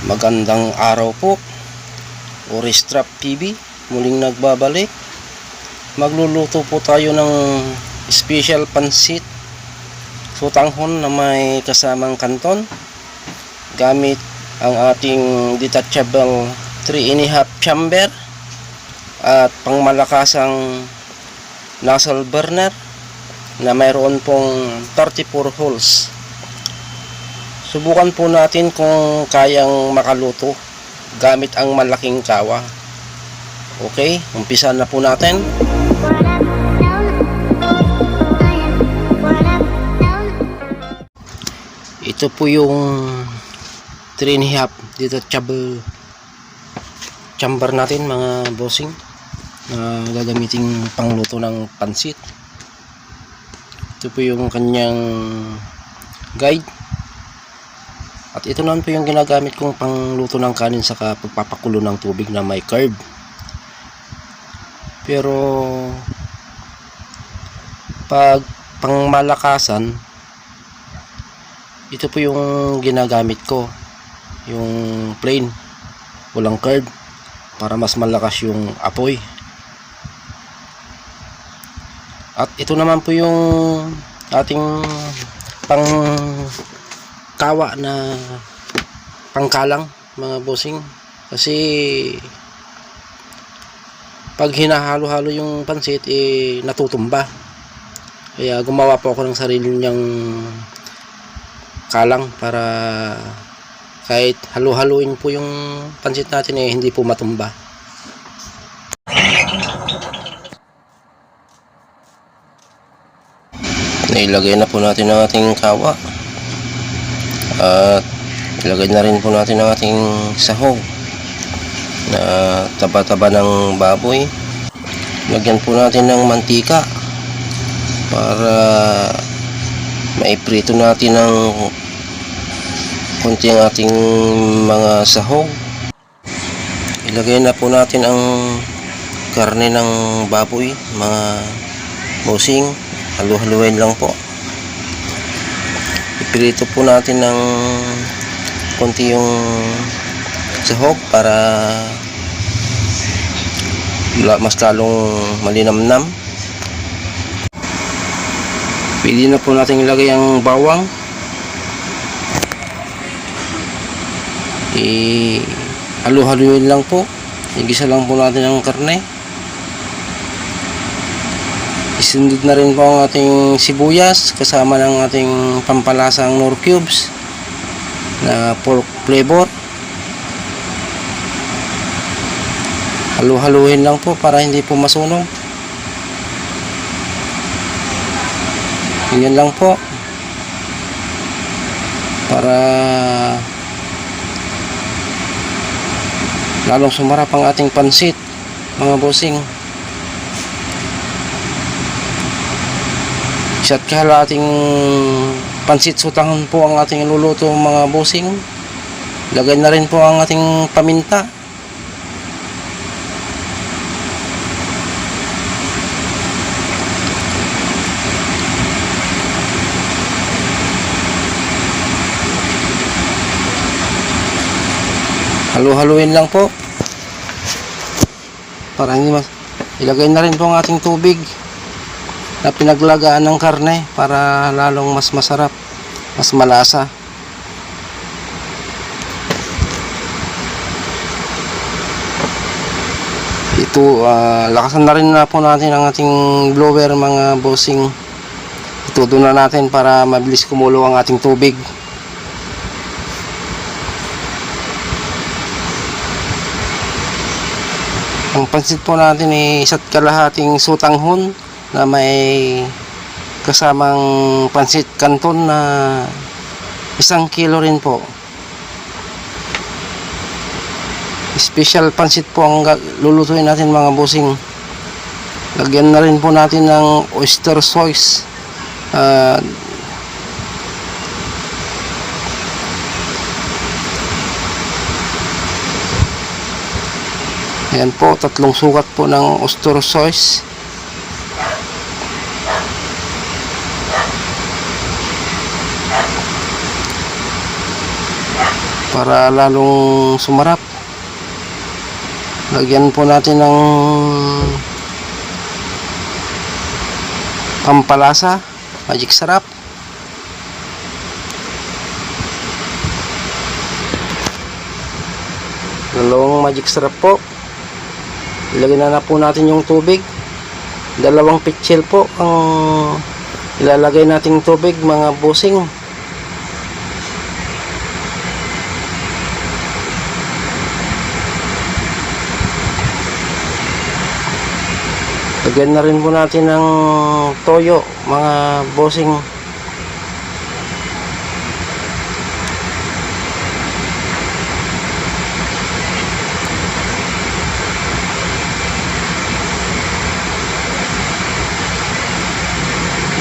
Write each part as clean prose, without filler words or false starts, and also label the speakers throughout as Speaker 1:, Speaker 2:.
Speaker 1: Magandang araw po. Oristrap TV muling nagbabalik. Magluluto po tayo ng special pansit sutanghon na may kasamang kanton gamit ang ating detachable 3.5 chamber at pangmalakasang nozzle burner na mayroon pong 34 holes. Subukan po natin kung kayang makaluto gamit ang malaking kawa. Okay, umpisa na po natin. Ito po yung 3.5 detachable chamber natin mga bossing na gagamitin pangluto ng pansit. Ito po yung kanyang guide. At ito naman po yung ginagamit kong pangluto ng kanin saka pagpapakulo ng tubig na may curve. Pero pag pangmalakasan, ito po yung ginagamit ko, yung plain, walang curve, para mas malakas yung apoy. At ito naman po yung ating pang kawa na pangkalang mga bossing, kasi pag hinahalo-halo yung pansit natutumba, kaya gumawa po ako ng sarili niyang kalang para kahit halo-haluin po yung pansit natin hindi po matumba. Nailagay na po natin ang ating kawa at ilagay na rin po natin ang ating sahog na taba-taba ng baboy. Lagyan po natin ng mantika para maiprito natin ng konti ang ating mga sahog. Ilagay na po natin ang karne ng baboy mga bossing. Halu-haluin lang po. Ipirito po natin ng konti yung sahog para mas lalong malinamnam. Pwede na po natin ilagay ang bawang. Halu-haluin lang po. Igisa lang po natin ang karne. Isundot na rin po ang ating sibuyas kasama ng ating pampalasang nor cubes na pork flavor. Halu-haluin lang po para hindi po masunog. Ganyan lang po para lalong sumarap ang ating pansit mga bossing. Isa't kalahating pansit sutanghon po ang ating iluluto mga bossing. Lagay na rin po ang ating paminta. Halu-haluin lang po para hindi mas. Ilagay na rin po ang ating tubig na pinaglagaan ng karne para lalong mas masarap, mas malasa. Ito, lakasan na rin na po natin ang ating blower mga bossing. Itudo na natin para mabilis kumulo ang ating tubig. Ang pansit po natin isa't kalahating sutanghon na may kasamang pansit kanton na 1 kilo rin po. Special pansit po ang lulutuin natin mga bossing. Lagyan na rin po natin ng oyster sauce. Ayan po, 3 sukat po ng oyster sauce. para lalong sumarap. Lagyan po natin ng pampalasa, magic sarap. Dalawang magic sarap po. Ilagyan na po natin yung tubig. 2 pitsil po ang ilalagay nating tubig, mga bossing. Lagyan na rin po natin ng toyo, mga bossing.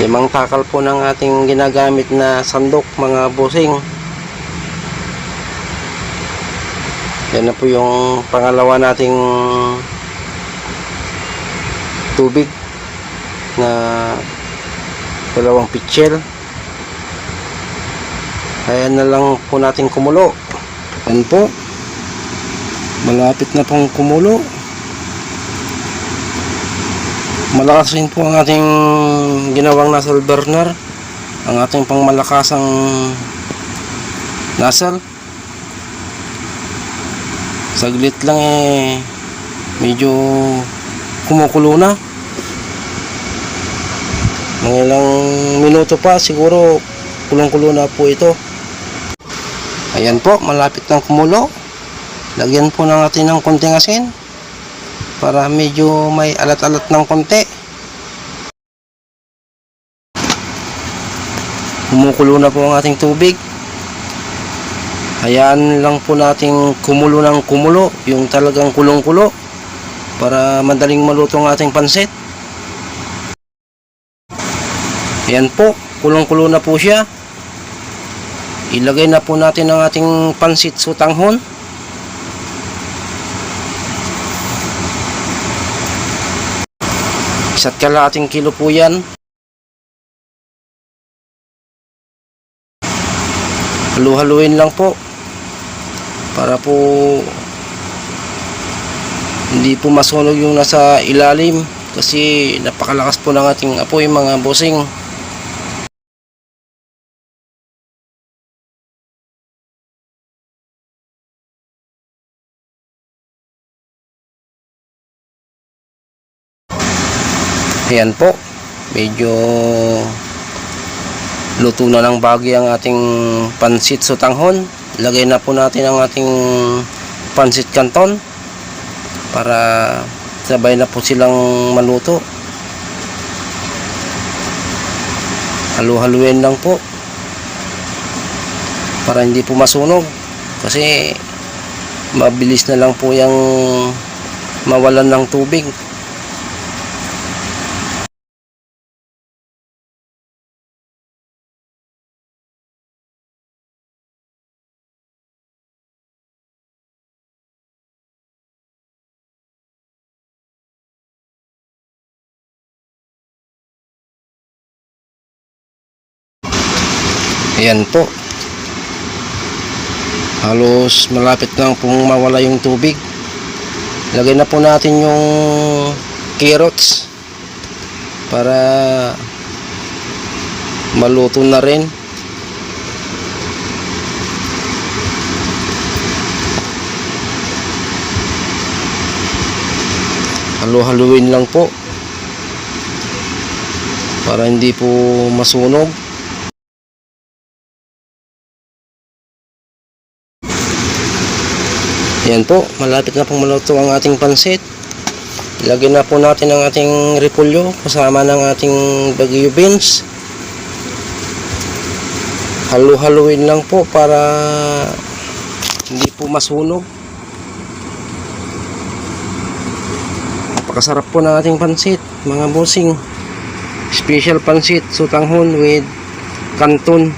Speaker 1: Limang takal po ng ating ginagamit na sandok, mga bossing. Yan na po yung pangalawa nating tubig na 2 pitsil. Ayan na lang po natin kumulo. Yan po, malapit na pong kumulo. Malakas rin po ang ating ginawang nozzle burner, ang ating pangmalakasang nozzle. Saglit lang medyo kumukulo na. Mga ilang minuto pa siguro kulong-kulo na po ito. Ayan po, malapit ng kumulo. Lagyan po natin ng konting asin para medyo may alat-alat ng konti. Kumukulo na po ang ating tubig. Hayaan lang po nating kumulo ng kumulo, yung talagang kulong-kulo, para madaling maluto ang ating pansit. Ayan po, kulong-kulo na po siya. Ilagay na po natin ang ating pansit sutanghon. Isa't kalahating kilo po yan. Halu-haluin lang po para po hindi po masunog yung nasa ilalim, kasi napakalakas po ng ating apoy, mga bossing. Ayan po, medyo luto na ng bagay ang ating pansit sutanghon. Lagay na po natin ang ating pansit canton para sabay na po silang maluto. Halu-haluin lang po para hindi po masunog, kasi mabilis na lang po yung mawalan ng tubig. Ayan po, halos malapit na pong mawala yung tubig. Lagay na po natin yung carrots para maluto na rin. Halu-haluin lang po para hindi po masunog. Ayan po, malapit na pong maluto ang ating pansit. Ilagay na po natin ang ating repolyo kasama ng ating bagyo beans. Halu-haluin lang po para hindi po masunog. Napakasarap po ng ating pansit, mga bossing. Special pansit sutanghon with canton.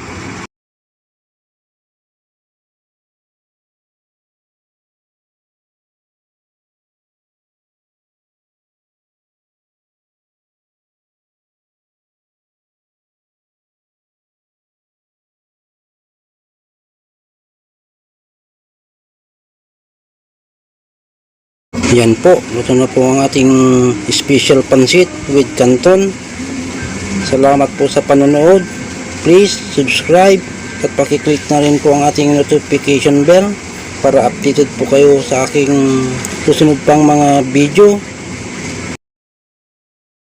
Speaker 1: Yan po, luto na po ang ating special pansit with canton. Salamat po sa panonood. Please subscribe at pakiclick na rin po ang ating notification bell para updated po kayo sa aking susunod pang mga video.